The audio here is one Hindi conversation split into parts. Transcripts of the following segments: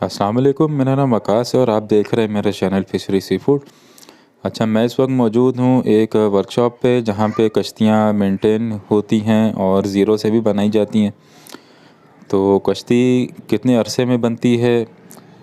अस्सलाम वालेकुम, मेरा नाम वकास है और आप देख रहे हैं मेरा चैनल फिशरी सी फूड। अच्छा, मैं इस वक्त मौजूद हूँ एक वर्कशॉप पे जहाँ पे कश्तियाँ मेंटेन होती हैं और ज़ीरो से भी बनाई जाती हैं। तो कश्ती कितने अरसे में बनती है,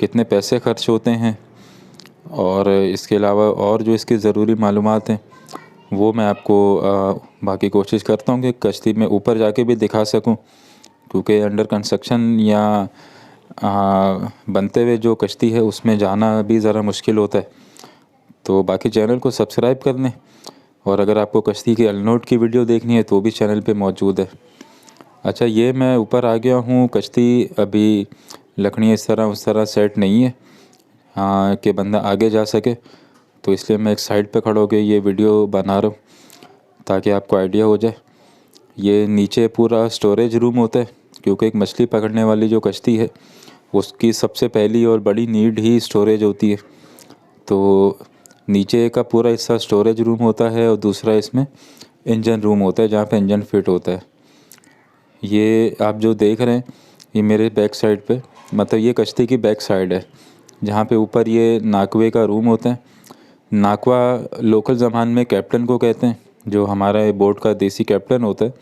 कितने पैसे खर्च होते हैं और इसके अलावा और जो इसकी ज़रूरी मालूमात हैं वो मैं आपको बाकी कोशिश करता हूँ कि कश्ती में ऊपर जाके भी दिखा सकूँ, क्योंकि अंडर कंस्ट्रक्शन या बनते हुए जो कश्ती है उसमें जाना भी ज़रा मुश्किल होता है। तो बाकी चैनल को सब्सक्राइब कर लें और अगर आपको कश्ती की अलनोट की वीडियो देखनी है तो भी चैनल पे मौजूद है। अच्छा, ये मैं ऊपर आ गया हूँ। कश्ती अभी लकड़ियाँ इस तरह उस तरह सेट नहीं है कि बंदा आगे जा सके, तो इसलिए मैं एक साइड पे खड़ा होकर ये वीडियो बना रहा हूँ ताकि आपको आइडिया हो जाए। ये नीचे पूरा स्टोरेज रूम होता है, क्योंकि एक मछली पकड़ने वाली जो कश्ती है उसकी सबसे पहली और बड़ी नीड ही स्टोरेज होती है। तो नीचे का पूरा हिस्सा स्टोरेज रूम होता है और दूसरा इसमें इंजन रूम होता है जहाँ पे इंजन फिट होता है। ये आप जो देख रहे हैं ये मेरे बैक साइड पे, मतलब ये कश्ती की बैक साइड है जहाँ पे ऊपर ये नाकवे का रूम होता है। नाकवा लोकल ज़बान में कैप्टन को कहते हैं, जो हमारा बोट का देसी कैप्टन होता है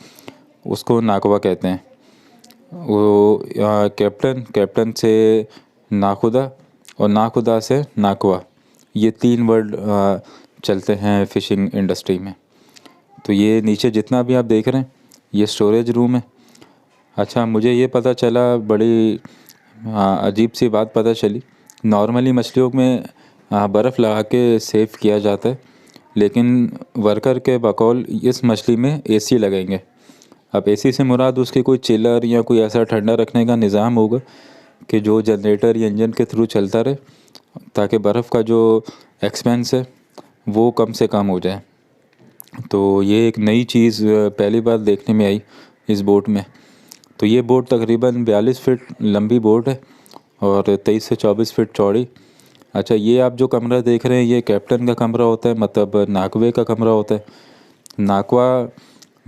उसको नाकवा कहते हैं। वो कैप्टन से नाखुदा और नाखुदा से नाकवा, ये तीन वर्ड चलते हैं फ़िशिंग इंडस्ट्री में। तो ये नीचे जितना भी आप देख रहे हैं ये स्टोरेज रूम है। अच्छा, मुझे ये पता चला, बड़ी अजीब सी बात पता चली। नॉर्मली मछलियों में बर्फ़ लगा के सेव किया जाता है, लेकिन वर्कर के बकौल इस मछली में एसी लगेंगे। अब एसी से मुराद उसके कोई चिलर या कोई ऐसा ठंडा रखने का निज़ाम होगा कि जो जनरेटर या इंजन के थ्रू चलता रहे, ताकि बर्फ़ का जो एक्सपेंस है वो कम से कम हो जाए। तो ये एक नई चीज़ पहली बार देखने में आई इस बोट में। तो ये बोट तकरीबन 42 फीट लंबी बोट है और 23 से 24 फीट चौड़ी। अच्छा, ये आप जो कमरा देख रहे हैं ये कैप्टन का कमरा होता है, मतलब नाकवे का कमरा होता है। नाकवा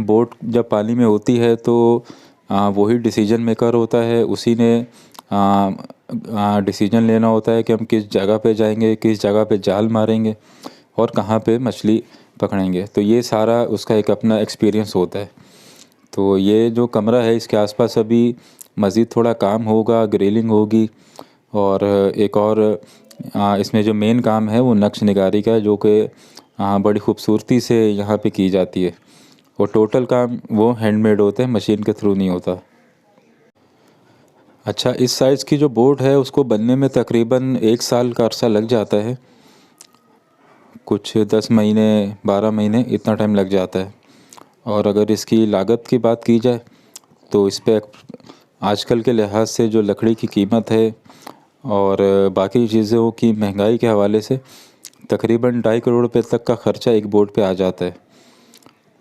बोट जब पानी में होती है तो वही डिसीजन मेकर होता है, उसी ने डिसीजन लेना होता है कि हम किस जगह पे जाएंगे, किस जगह पे जाल मारेंगे और कहाँ पे मछली पकड़ेंगे। तो ये सारा उसका एक अपना एक्सपीरियंस होता है। तो ये जो कमरा है इसके आसपास अभी मज़ीद थोड़ा काम होगा, ग्रिलिंग होगी और एक और इसमें जो मेन काम है वो नक्श निगारी का है, जो कि बड़ी ख़ूबसूरती से यहाँ पे की जाती है। और टोटल काम वो हैंडमेड होता है, मशीन के थ्रू नहीं होता। अच्छा, इस साइज़ की जो बोट है उसको बनने में तकरीबन 1 साल का अरसा लग जाता है। कुछ 10 महीने 12 महीने इतना टाइम लग जाता है। और अगर इसकी लागत की बात की जाए तो इस पे आजकल के लिहाज से जो लकड़ी की कीमत है और बाकी चीज़ों की महंगाई के हवाले से तकरीबन 2.5 करोड़ रुपये तक का ख़र्चा एक बोट पे आ जाता है।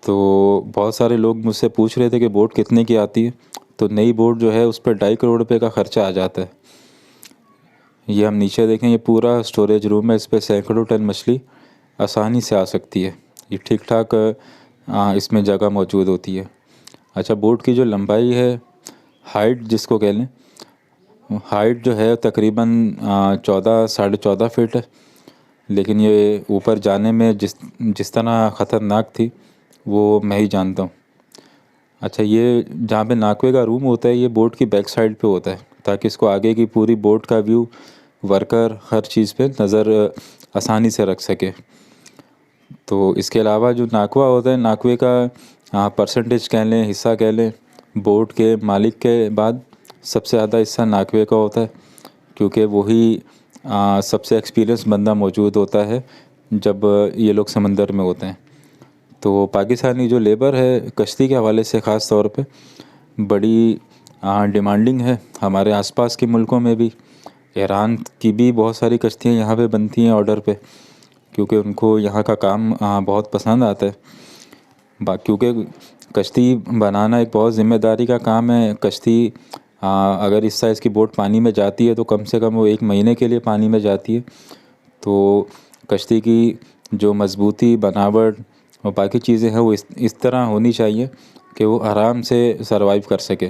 तो बहुत सारे लोग मुझसे पूछ रहे थे कि बोट कितने की आती है, तो नई बोट जो है उस पर 2.5 करोड़ रुपये का ख़र्चा आ जाता है। ये हम नीचे देखें, ये पूरा स्टोरेज रूम है, इस पर सैकड़ों टन मछली आसानी से आ सकती है। ये ठीक ठाक इसमें जगह मौजूद होती है। अच्छा, बोट की जो लंबाई है, हाइट जिसको कह लें, हाइट जो है तकरीबन 14 साढ़े 14 फीट है। लेकिन ये ऊपर जाने में जिस तरह ख़तरनाक थी वो मैं ही जानता हूँ। अच्छा, ये जहाँ पे नाकवे का रूम होता है ये बोट की बैक साइड पे होता है, ताकि इसको आगे की पूरी बोट का व्यू, वर्कर, हर चीज़ पे नज़र आसानी से रख सके। तो इसके अलावा जो नाकवा होता है, नाकवे का परसेंटेज कह लें, हिस्सा कह लें, बोट के मालिक के बाद सबसे ज़्यादा हिस्सा नाकवे का होता है, क्योंकि वही सबसे एक्सपीरियंस बंदा मौजूद होता है जब ये लोग समंदर में होते हैं। तो पाकिस्तानी जो लेबर है कश्ती के हवाले से ख़ास तौर पे बड़ी डिमांडिंग है। हमारे आसपास के मुल्कों में भी, ईरान की भी बहुत सारी कश्तियाँ यहाँ पे बनती हैं ऑर्डर पे, क्योंकि उनको यहाँ का काम बहुत पसंद आता है। क्योंकि कश्ती बनाना एक बहुत ज़िम्मेदारी का काम है। कश्ती अगर इस साइज़ की बोट पानी में जाती है तो कम से कम वो 1 महीने के लिए पानी में जाती है। तो कश्ती की जो मज़बूती, बनावट और बाकी चीज़ें हैं वो इस तरह होनी चाहिए कि वो आराम से सर्वाइव कर सके।